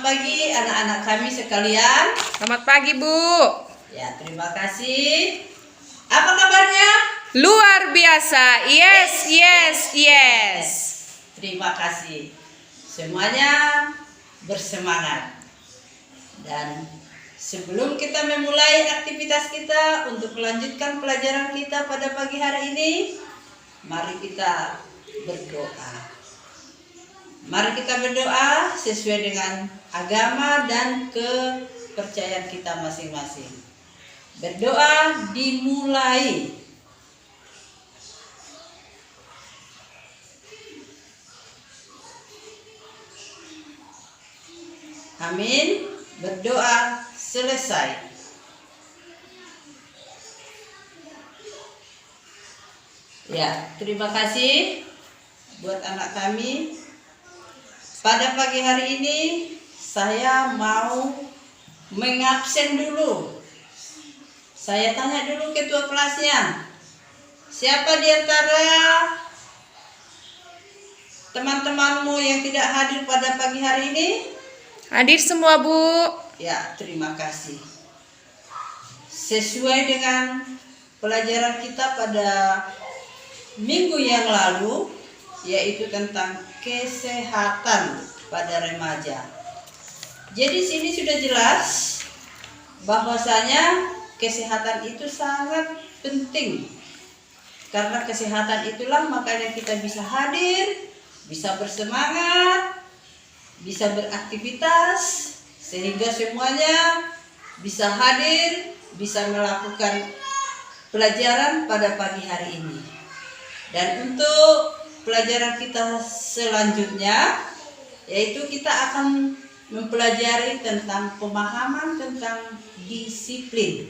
pagi anak-anak kami sekalian. Selamat pagi, Bu. Ya, terima kasih. Apa kabarnya? Luar biasa. Yes. Terima kasih. Semuanya bersemangat. Dan sebelum kita memulai aktivitas kita untuk melanjutkan pelajaran kita pada pagi hari ini, mari kita berdoa. Mari kita berdoa sesuai dengan agama dan kepercayaan kita masing-masing. Berdoa dimulai. Amin. Berdoa selesai. Ya, terima kasih buat anak kami. Pada pagi hari ini saya mau mengabsen dulu. Saya tanya dulu ketua kelasnya. Siapa di antara teman-temanmu yang tidak hadir pada pagi hari ini? Hadir semua, Bu. Ya, terima kasih. Sesuai dengan pelajaran kita pada minggu yang lalu, yaitu tentang kesehatan pada remaja. Jadi sini sudah jelas bahwasanya kesehatan itu sangat penting. Karena kesehatan itulah makanya kita bisa hadir, bisa bersemangat, bisa beraktivitas, sehingga semuanya bisa hadir, bisa melakukan pelajaran pada pagi hari ini. Dan untuk pelajaran kita selanjutnya, yaitu kita akan mempelajari tentang pemahaman tentang disiplin.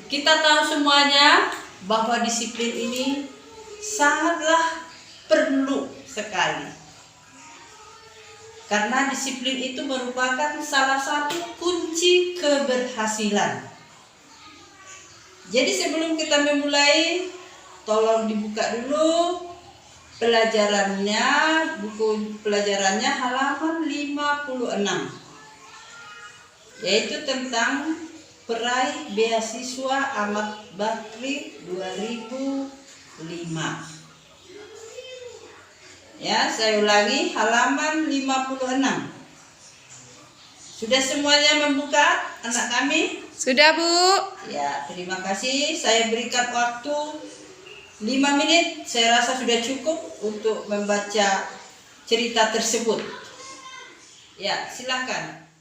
Kita tahu semuanya bahwa disiplin ini sangatlah perlu sekali. Karena disiplin itu merupakan salah satu kunci keberhasilan. Jadi sebelum kita memulai, tolong dibuka dulu pelajarannya, buku pelajarannya halaman 56. Yaitu tentang peraih beasiswa Ahmad Bakri 2005. Ya, saya ulangi halaman 56. Sudah semuanya membuka anak kami? Sudah, Bu. Ya, terima kasih. Saya berikan waktu 5 menit, saya rasa sudah cukup untuk membaca cerita tersebut. Ya, silakan.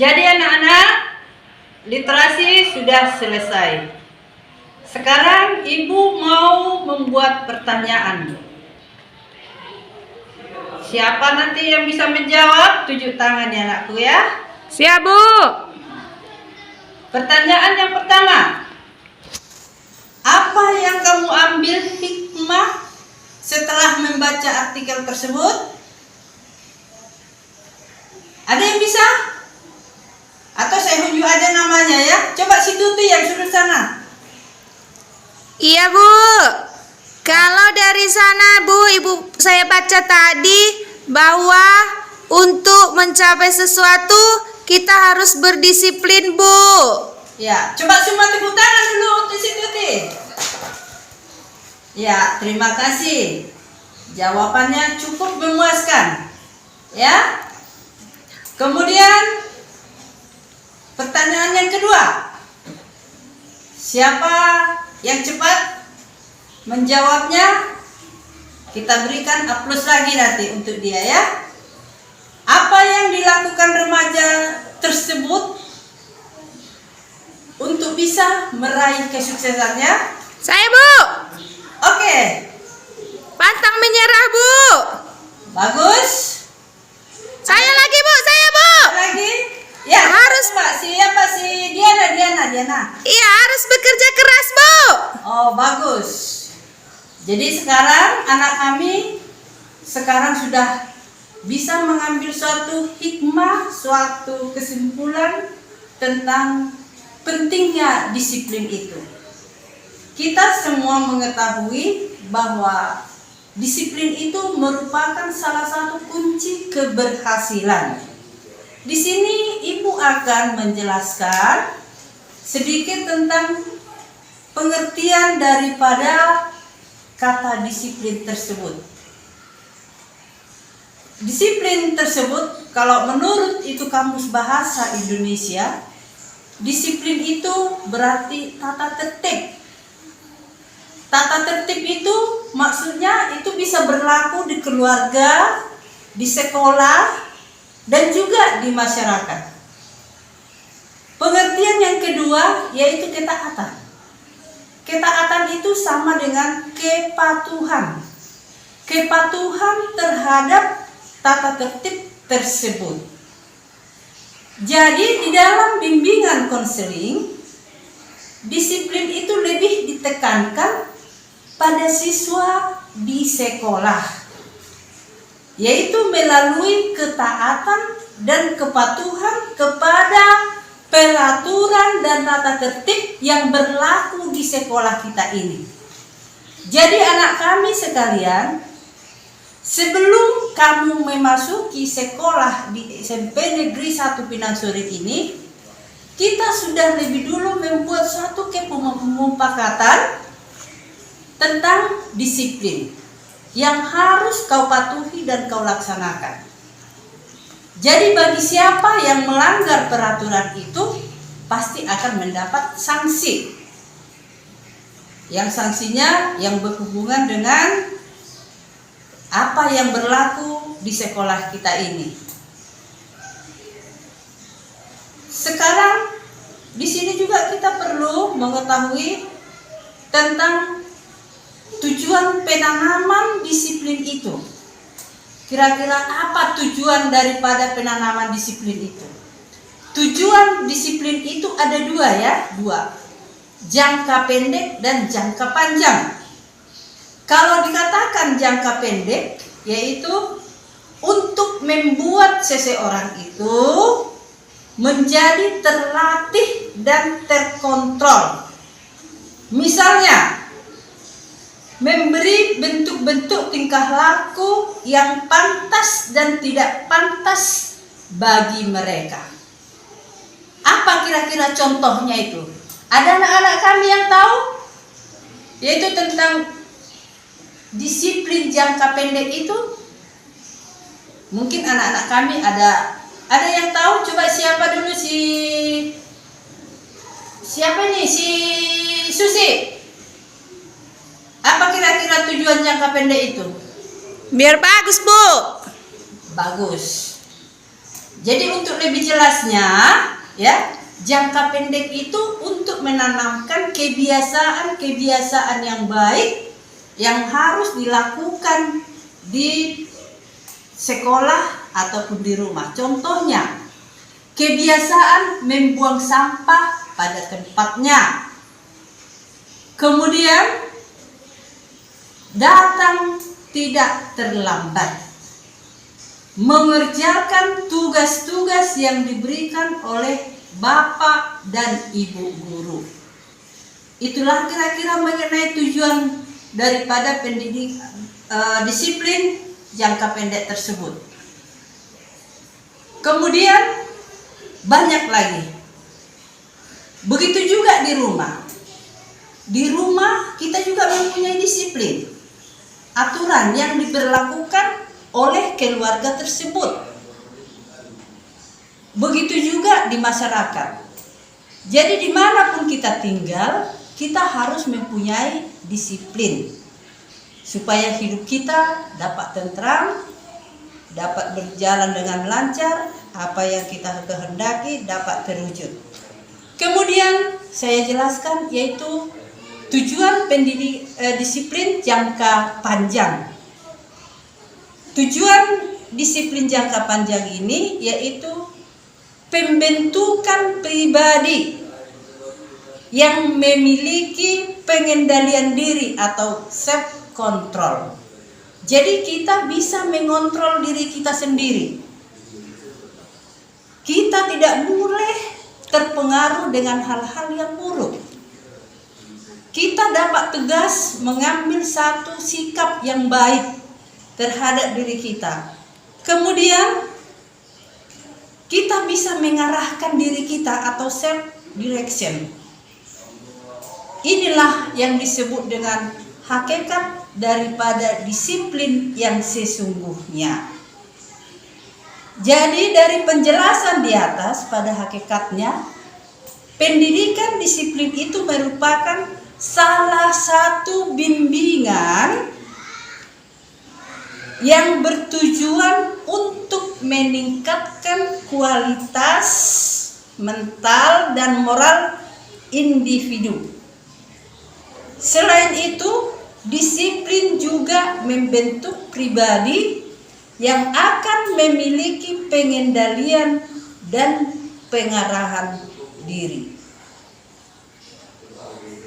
Jadi anak-anak, literasi sudah selesai. Sekarang ibu mau membuat pertanyaan. Siapa nanti yang bisa menjawab? Tunjuk tangan ya anakku ya. Siap, Bu. Pertanyaan yang pertama. Apa yang kamu ambil hikmah setelah membaca artikel tersebut? Ada yang bisa? Atau saya unjuk aja namanya ya. Coba si Tuti yang suruh sana. Iya, Bu. Kalau dari sana, Bu, Ibu saya baca tadi bahwa untuk mencapai sesuatu kita harus berdisiplin, Bu. Ya, coba semua tepuk tangan dulu untuk si Tuti. Ya, terima kasih. Jawabannya cukup memuaskan. Ya. Kemudian pertanyaan yang kedua. Siapa yang cepat menjawabnya? Kita berikan aplaus lagi nanti untuk dia ya. Apa yang dilakukan remaja tersebut untuk bisa meraih kesuksesannya? Saya, Bu. Oke, Pantang menyerah, Bu. bagus. Saya lagi, Bu. Saya, Bu. Lagi? Ya, Harus- Mbak. Siapa sih? Diana. Iya, harus bekerja keras, Bu. Oh, bagus. Jadi sekarang anak kami sekarang sudah bisa mengambil suatu hikmah, suatu kesimpulan tentang pentingnya disiplin itu. Kita semua mengetahui bahwa disiplin itu merupakan salah satu kunci keberhasilan. Di sini Ibu akan menjelaskan sedikit tentang pengertian daripada kata disiplin tersebut. Disiplin tersebut, kalau menurut itu Kamus Bahasa Indonesia, disiplin itu berarti tata tertib. Tata tertib itu maksudnya itu bisa berlaku di keluarga, di sekolah, dan juga di masyarakat. Pengertian yang kedua yaitu ketaatan. Ketaatan itu sama dengan kepatuhan. Kepatuhan terhadap tata tertib tersebut. Jadi di dalam bimbingan konseling, disiplin itu lebih ditekankan pada siswa di sekolah, yaitu melalui ketaatan dan kepatuhan kepada peraturan dan tata tertib yang berlaku di sekolah kita ini. Jadi anak kami sekalian, sebelum kamu memasuki sekolah di SMP Negeri 1 Pinang Sore ini, kita sudah lebih dulu membuat suatu kesepakatan tentang disiplin yang harus kau patuhi dan kau laksanakan. Jadi bagi siapa yang melanggar peraturan itu pasti akan mendapat sanksi. Yang sanksinya yang berhubungan dengan apa yang berlaku di sekolah kita ini. Sekarang di sini juga kita perlu mengetahui tentang tujuan penanaman disiplin itu. Kira-kira apa tujuan daripada penanaman disiplin itu? Tujuan disiplin itu ada dua. Jangka pendek dan jangka panjang. Kalau dikatakan jangka pendek, yaitu untuk membuat seseorang itu menjadi terlatih dan terkontrol. Misalnya, memberi bentuk-bentuk tingkah laku yang pantas dan tidak pantas bagi mereka. Apa kira-kira contohnya itu? Ada anak-anak kami yang tahu? Yaitu tentang disiplin jangka pendek itu. Mungkin anak-anak kami ada yang tahu? Coba siapa dulu siapa nih? Si Susi. Apa kira-kira tujuan jangka pendek itu? Biar bagus, Bu. Bagus. Jadi untuk lebih jelasnya, ya, jangka pendek itu untuk menanamkan kebiasaan-kebiasaan yang baik yang harus dilakukan di sekolah ataupun di rumah. Contohnya, kebiasaan membuang sampah pada tempatnya. Kemudian, datang tidak terlambat. Mengerjakan tugas-tugas yang diberikan oleh bapak dan ibu guru. Itulah kira-kira mengenai tujuan daripada disiplin jangka pendek tersebut. Kemudian banyak lagi. Begitu juga di rumah. Di rumah kita juga mempunyai disiplin, aturan yang diberlakukan oleh keluarga tersebut. Begitu juga di masyarakat. Jadi dimanapun kita tinggal, kita harus mempunyai disiplin supaya hidup kita dapat tentram, dapat berjalan dengan lancar, apa yang kita kehendaki dapat terwujud. Kemudian saya jelaskan yaitu tujuan disiplin jangka panjang. Tujuan disiplin jangka panjang ini yaitu pembentukan pribadi yang memiliki pengendalian diri atau self control. Jadi kita bisa mengontrol diri kita sendiri. Kita tidak boleh terpengaruh dengan hal-hal yang buruk. Kita dapat tegas mengambil satu sikap yang baik terhadap diri kita. Kemudian kita bisa mengarahkan diri kita atau self direction. Inilah yang disebut dengan hakikat daripada disiplin yang sesungguhnya. Jadi dari penjelasan di atas pada hakikatnya, pendidikan disiplin itu merupakan salah satu bimbingan yang bertujuan untuk meningkatkan kualitas mental dan moral individu. Selain itu, disiplin juga membentuk pribadi yang akan memiliki pengendalian dan pengarahan diri.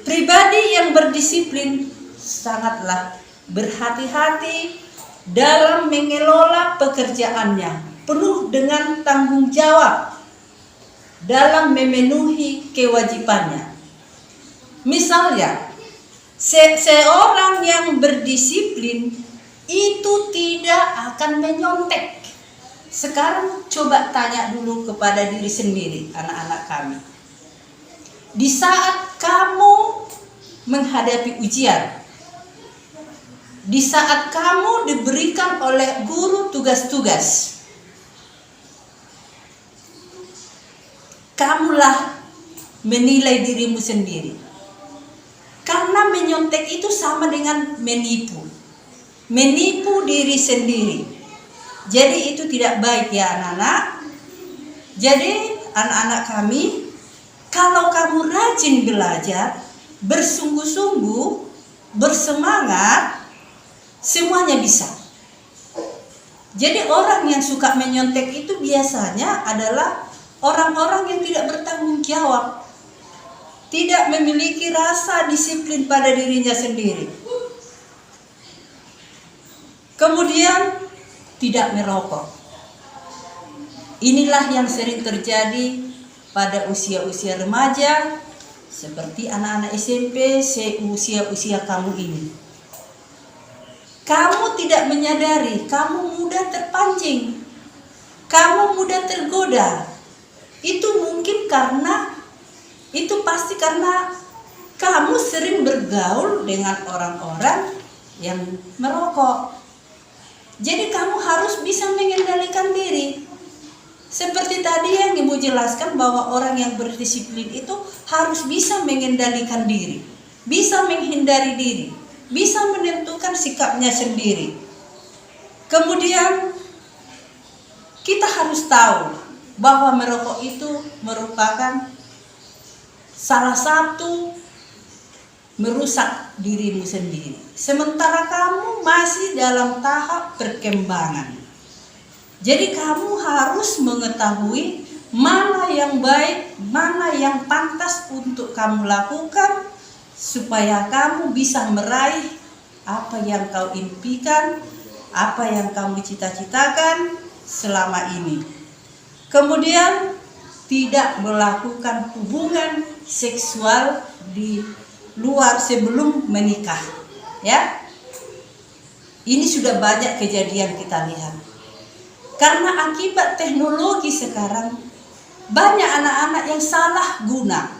Pribadi yang berdisiplin sangatlah berhati-hati dalam mengelola pekerjaannya, penuh dengan tanggung jawab dalam memenuhi kewajibannya. Misalnya, seorang yang berdisiplin itu tidak akan menyontek. Sekarang coba tanya dulu kepada diri sendiri, anak-anak kami. Di saat kamu menghadapi ujian, di saat kamu diberikan oleh guru tugas-tugas, kamulah menilai dirimu sendiri. Karena menyontek itu sama dengan menipu diri sendiri. Jadi itu tidak baik ya anak-anak. Jadi anak-anak kami, kalau kamu rajin belajar, bersungguh-sungguh, bersemangat, semuanya bisa. Jadi orang yang suka menyontek itu biasanya adalah orang-orang yang tidak bertanggung jawab, tidak memiliki rasa disiplin pada dirinya sendiri. Kemudian tidak merokok. Inilah yang sering terjadi pada usia-usia remaja, seperti anak-anak SMP seusia-usia kamu ini. Kamu tidak menyadari, kamu mudah terpancing, kamu mudah tergoda. Itu pasti karena kamu sering bergaul dengan orang-orang yang merokok. Jadi kamu harus bisa mengendalikan diri. Seperti tadi yang Ibu jelaskan bahwa orang yang berdisiplin itu harus bisa mengendalikan diri, bisa menghindari diri, bisa menentukan sikapnya sendiri. Kemudian kita harus tahu bahwa merokok itu merupakan salah satu merusak dirimu sendiri. Sementara kamu masih dalam tahap perkembangan. Jadi kamu harus mengetahui mana yang baik, mana yang pantas untuk kamu lakukan supaya kamu bisa meraih apa yang kau impikan, apa yang kamu cita-citakan selama ini. Kemudian tidak melakukan hubungan seksual di luar sebelum menikah, ya. Ini sudah banyak kejadian kita lihat. Karena akibat teknologi sekarang banyak anak-anak yang salah guna.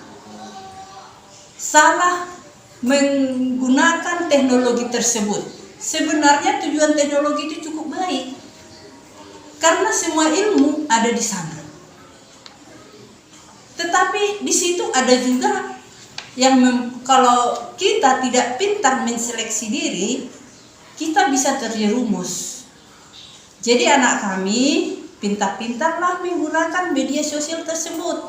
Salah menggunakan teknologi tersebut. Sebenarnya tujuan teknologi itu cukup baik. Karena semua ilmu ada di sana. Tetapi di situ ada juga yang kalau kita tidak pintar menseleksi diri, kita bisa terjerumus. Jadi anak kami pintar-pintarlah menggunakan media sosial tersebut.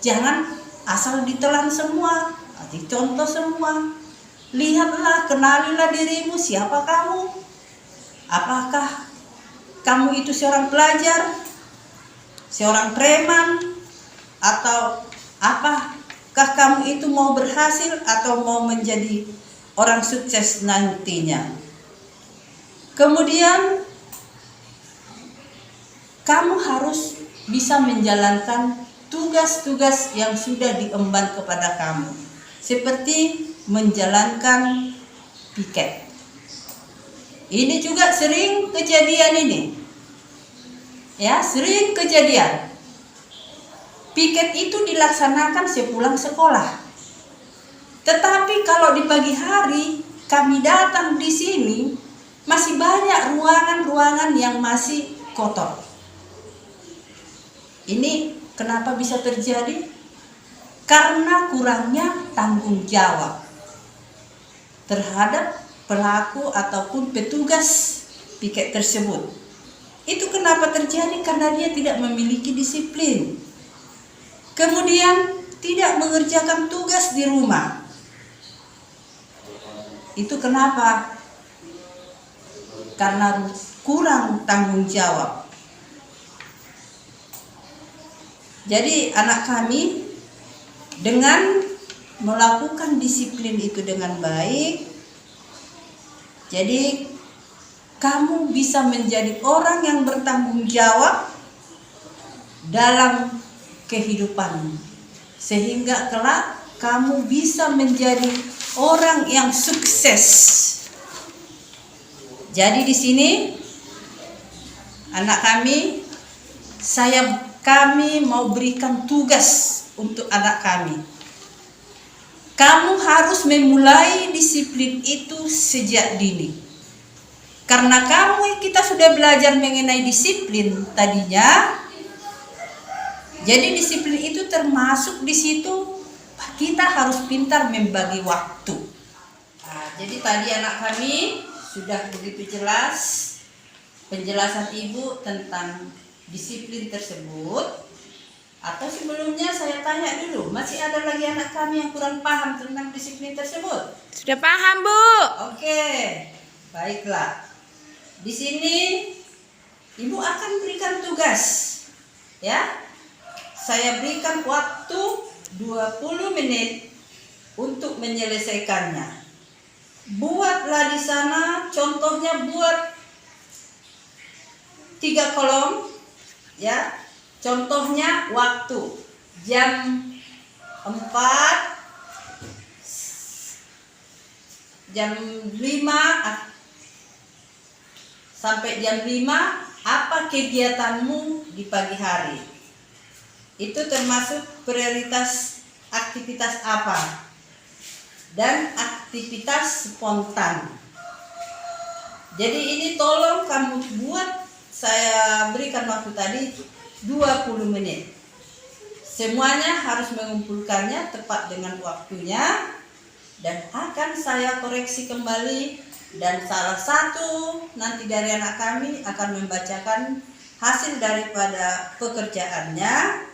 Jangan asal ditelan semua, dicontoh semua. Lihatlah, kenalilah dirimu, siapa kamu. Apakah kamu itu seorang pelajar, seorang preman, atau apakah kamu itu mau berhasil atau mau menjadi orang sukses nantinya. Kemudian kamu harus bisa menjalankan tugas-tugas yang sudah diemban kepada kamu. Seperti menjalankan piket. Ini juga sering kejadian ini. Ya, sering kejadian. Piket itu dilaksanakan sepulang sekolah. Tetapi kalau di pagi hari kami datang di sini, masih banyak ruangan-ruangan yang masih kotor. Ini kenapa bisa terjadi? Karena kurangnya tanggung jawab terhadap pelaku ataupun petugas piket tersebut. Itu kenapa terjadi? Karena dia tidak memiliki disiplin. Kemudian tidak mengerjakan tugas di rumah. Itu kenapa? Karena kurang tanggung jawab. Jadi anak kami dengan melakukan disiplin itu dengan baik, jadi kamu bisa menjadi orang yang bertanggung jawab dalam kehidupan, sehingga kelak kamu bisa menjadi orang yang sukses. Jadi di sini anak kami mau berikan tugas untuk anak kami. Kamu harus memulai disiplin itu sejak dini. Karena kita sudah belajar mengenai disiplin tadinya. Jadi disiplin itu termasuk di situ kita harus pintar membagi waktu. Nah, jadi tadi anak kami sudah begitu jelas penjelasan ibu tentang disiplin tersebut. Atau sebelumnya saya tanya dulu, masih ada lagi anak kami yang kurang paham tentang disiplin tersebut? Sudah paham, Bu. Oke, baiklah. Di sini ibu akan berikan tugas, ya. Saya berikan waktu 20 menit untuk menyelesaikannya. Buatlah di sana, contohnya buat 3 kolom, ya. Contohnya waktu jam 4, jam 5 sampai jam 5 apa kegiatanmu di pagi hari. Itu termasuk prioritas aktivitas apa dan aktivitas spontan. Jadi ini tolong kamu buat, saya berikan waktu tadi 20 menit. Semuanya harus mengumpulkannya tepat dengan waktunya dan akan saya koreksi kembali, dan salah satu nanti dari anak kami akan membacakan hasil daripada pekerjaannya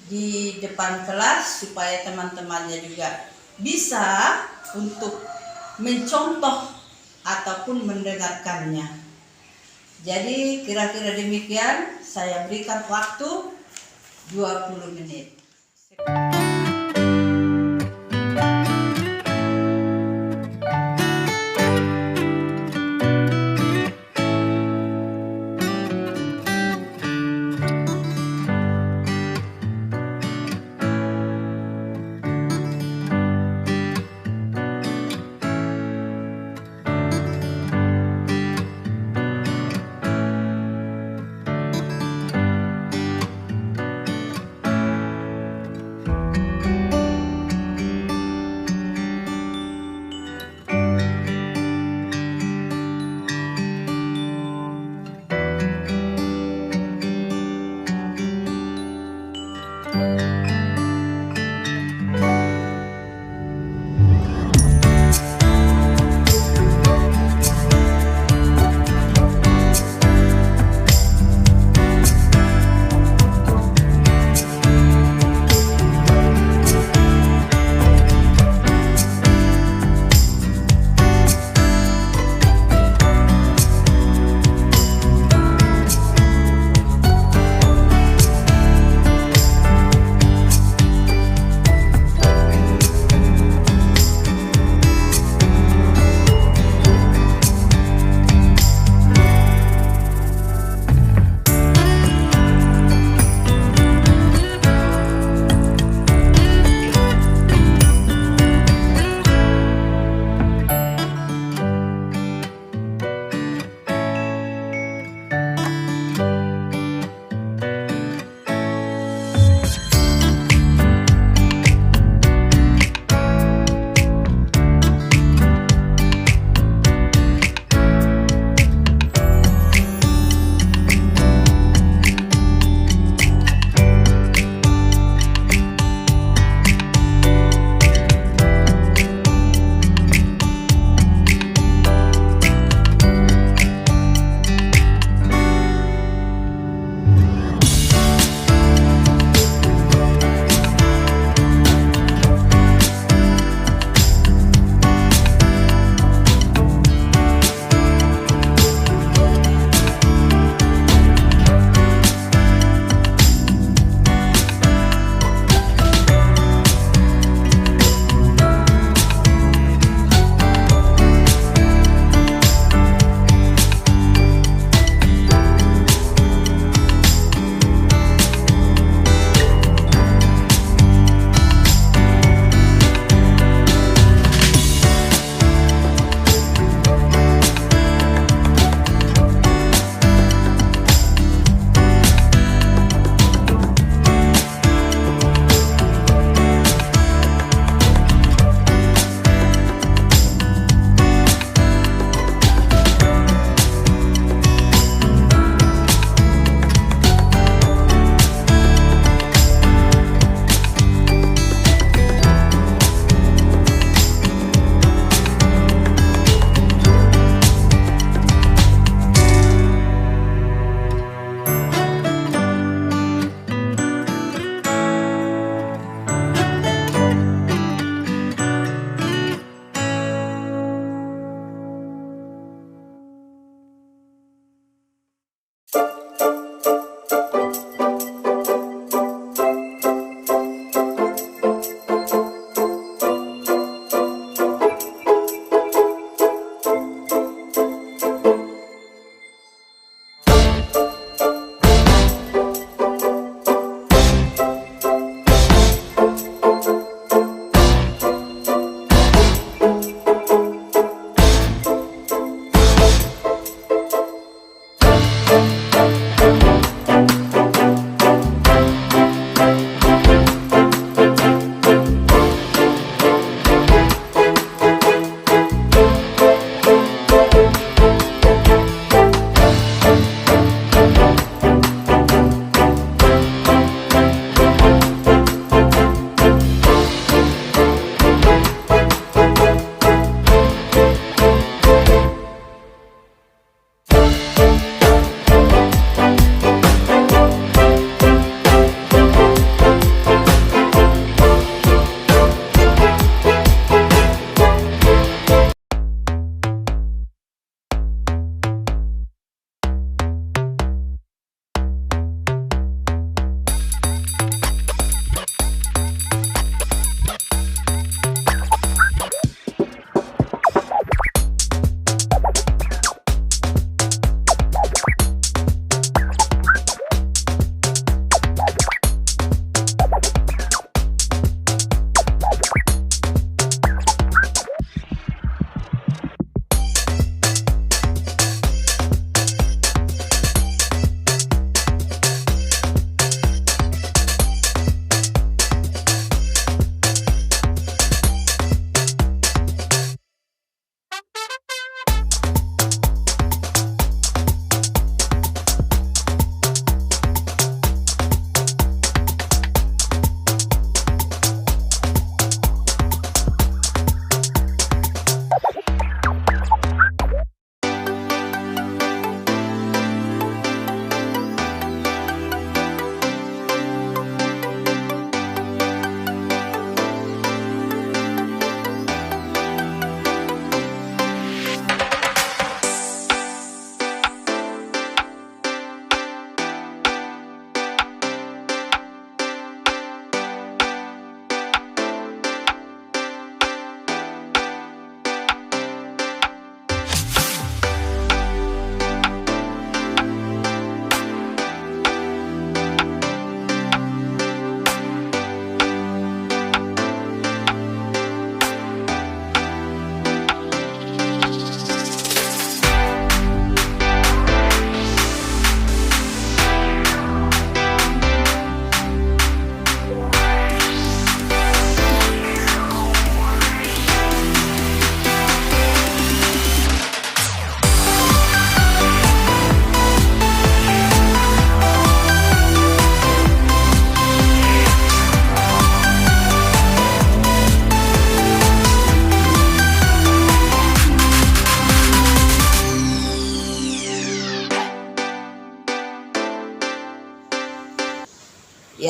di depan kelas supaya teman-temannya juga bisa untuk mencontoh ataupun mendengarkannya. Jadi kira-kira demikian, saya berikan waktu 20 menit.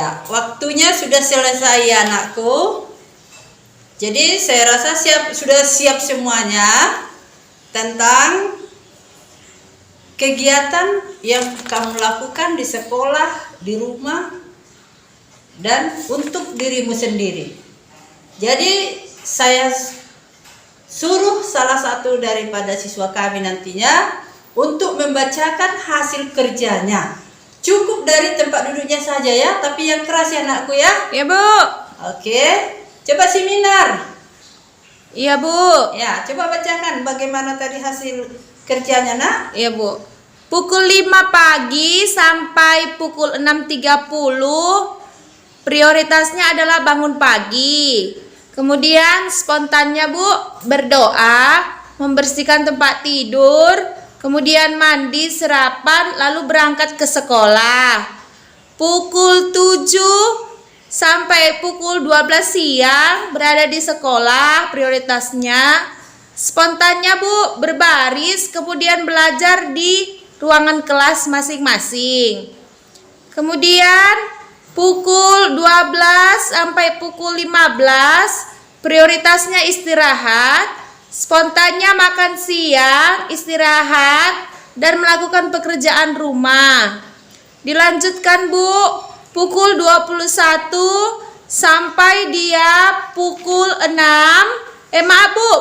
Ya, waktunya sudah selesai ya anakku. Jadi saya rasa sudah siap semuanya tentang kegiatan yang kamu lakukan di sekolah, di rumah, dan untuk dirimu sendiri. Jadi saya suruh salah satu daripada siswa kami nantinya untuk membacakan hasil kerjanya. Cukup dari tempat duduknya saja ya, tapi yang keras ya anakku ya. Ya, Bu. Oke, coba seminar. Iya, Bu. Ya, coba bacakan bagaimana tadi hasil kerjanya nak. Iya, Bu. Pukul 5 pagi sampai pukul 6.30 prioritasnya adalah bangun pagi. Kemudian spontannya, Bu, berdoa, membersihkan tempat tidur, kemudian mandi, sarapan, lalu berangkat ke sekolah. Pukul 7 sampai pukul 12 siang berada di sekolah prioritasnya. Spontannya, Bu, berbaris, kemudian belajar di ruangan kelas masing-masing. Kemudian pukul 12 sampai pukul 15 prioritasnya istirahat. Spontannya makan siang, istirahat, dan melakukan pekerjaan rumah. Dilanjutkan, Bu, pukul 21 sampai dia pukul 6.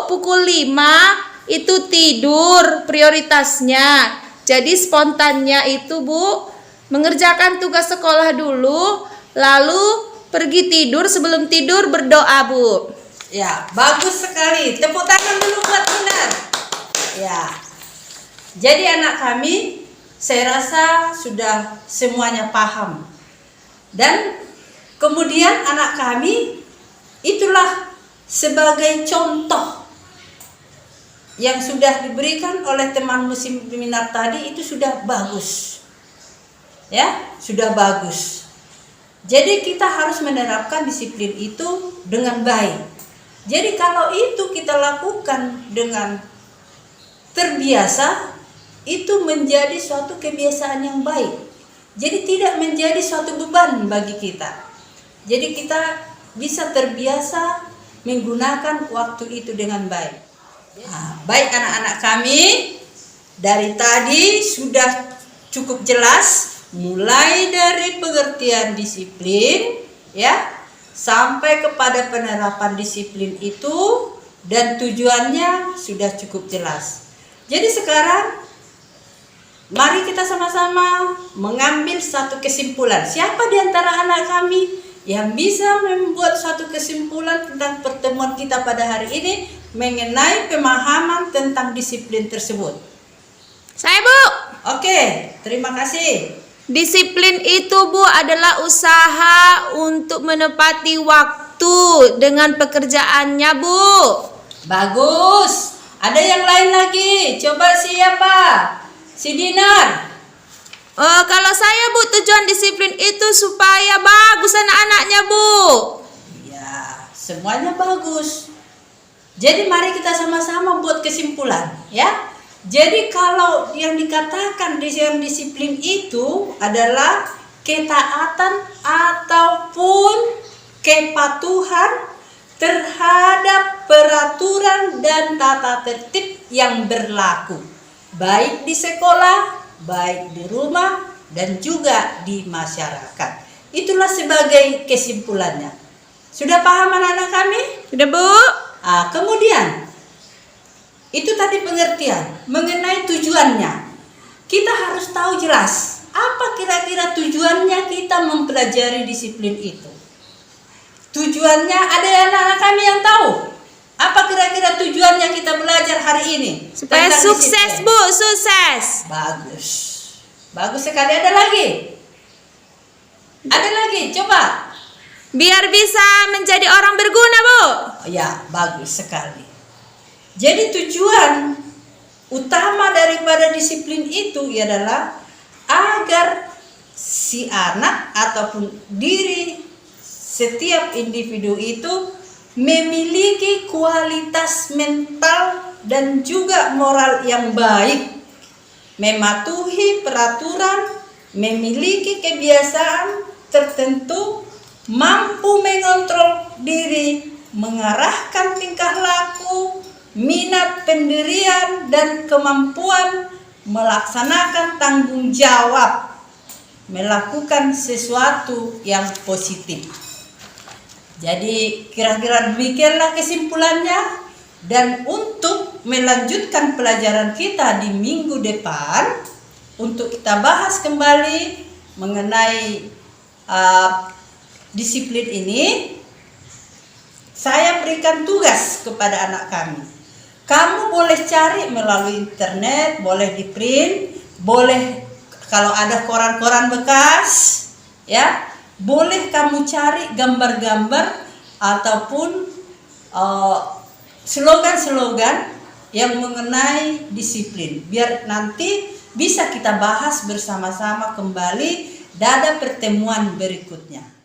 Pukul 5 itu tidur prioritasnya. Jadi spontannya itu, Bu, mengerjakan tugas sekolah dulu, lalu pergi tidur, sebelum tidur berdoa, Bu. Ya, bagus sekali. Tepuk tangan dulu buat Minar. Ya. Jadi anak kami, saya rasa sudah semuanya paham. Dan kemudian anak kami itulah sebagai contoh yang sudah diberikan oleh teman seminar tadi, itu sudah bagus. Ya, sudah bagus. Jadi kita harus menerapkan disiplin itu dengan baik. Jadi kalau itu kita lakukan dengan terbiasa, itu menjadi suatu kebiasaan yang baik. Jadi tidak menjadi suatu beban bagi kita. Jadi kita bisa terbiasa menggunakan waktu itu dengan baik. Nah, baik anak-anak kami, dari tadi sudah cukup jelas, mulai dari pengertian disiplin, ya, sampai kepada penerapan disiplin itu, dan tujuannya sudah cukup jelas. Jadi sekarang mari kita sama-sama mengambil satu kesimpulan. Siapa di antara anak kami yang bisa membuat satu kesimpulan tentang pertemuan kita pada hari ini mengenai pemahaman tentang disiplin tersebut? Saya, Bu. Oke, terima kasih. Disiplin itu, Bu, adalah usaha untuk menepati waktu dengan pekerjaannya, Bu. Bagus. Ada yang lain lagi? Coba siapa? Si Dinar. Kalau saya, Bu, tujuan disiplin itu supaya bagus anak-anaknya, Bu. Ya, semuanya bagus. Jadi mari kita sama-sama buat kesimpulan, ya. Jadi kalau yang dikatakan dalam disiplin itu adalah ketaatan ataupun kepatuhan terhadap peraturan dan tata tertib yang berlaku, baik di sekolah, baik di rumah, dan juga di masyarakat. Itulah sebagai kesimpulannya. Sudah paham anak-anak kami? Sudah, Bu? Kemudian itu tadi pengertian mengenai tujuannya. Kita harus tahu jelas apa kira-kira tujuannya kita mempelajari disiplin itu. Tujuannya, ada anak-anak kami yang tahu apa kira-kira tujuannya kita belajar hari ini? Supaya tentang sukses, disiplin. Bu, sukses. Bagus. Bagus sekali. Ada lagi? Ada lagi? Coba. Biar bisa menjadi orang berguna, Bu. Ya, bagus sekali. Jadi tujuan utama daripada disiplin itu adalah agar si anak ataupun diri setiap individu itu memiliki kualitas mental dan juga moral yang baik, mematuhi peraturan, memiliki kebiasaan tertentu, mampu mengontrol diri, mengarahkan tingkah laku, minat pendirian, dan kemampuan melaksanakan tanggung jawab, melakukan sesuatu yang positif. Jadi kira-kira demikianlah kesimpulannya. Dan untuk melanjutkan pelajaran kita di minggu depan, untuk kita bahas kembali mengenai disiplin ini, saya berikan tugas kepada anak kami. Kamu boleh cari melalui internet, boleh di print, boleh kalau ada koran-koran bekas, ya, boleh kamu cari gambar-gambar ataupun slogan-slogan yang mengenai disiplin. Biar nanti bisa kita bahas bersama-sama kembali pada pertemuan berikutnya.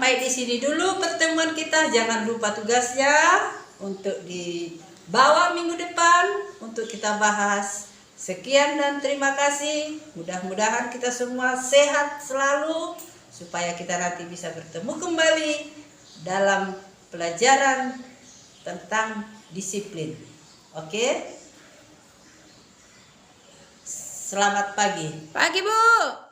Sampai di sini dulu pertemuan kita. Jangan lupa tugasnya untuk dibawa minggu depan untuk kita bahas. Sekian dan terima kasih. Mudah-mudahan kita semua sehat selalu supaya kita nanti bisa bertemu kembali dalam pelajaran tentang disiplin. Oke? Selamat pagi. Pagi, Bu.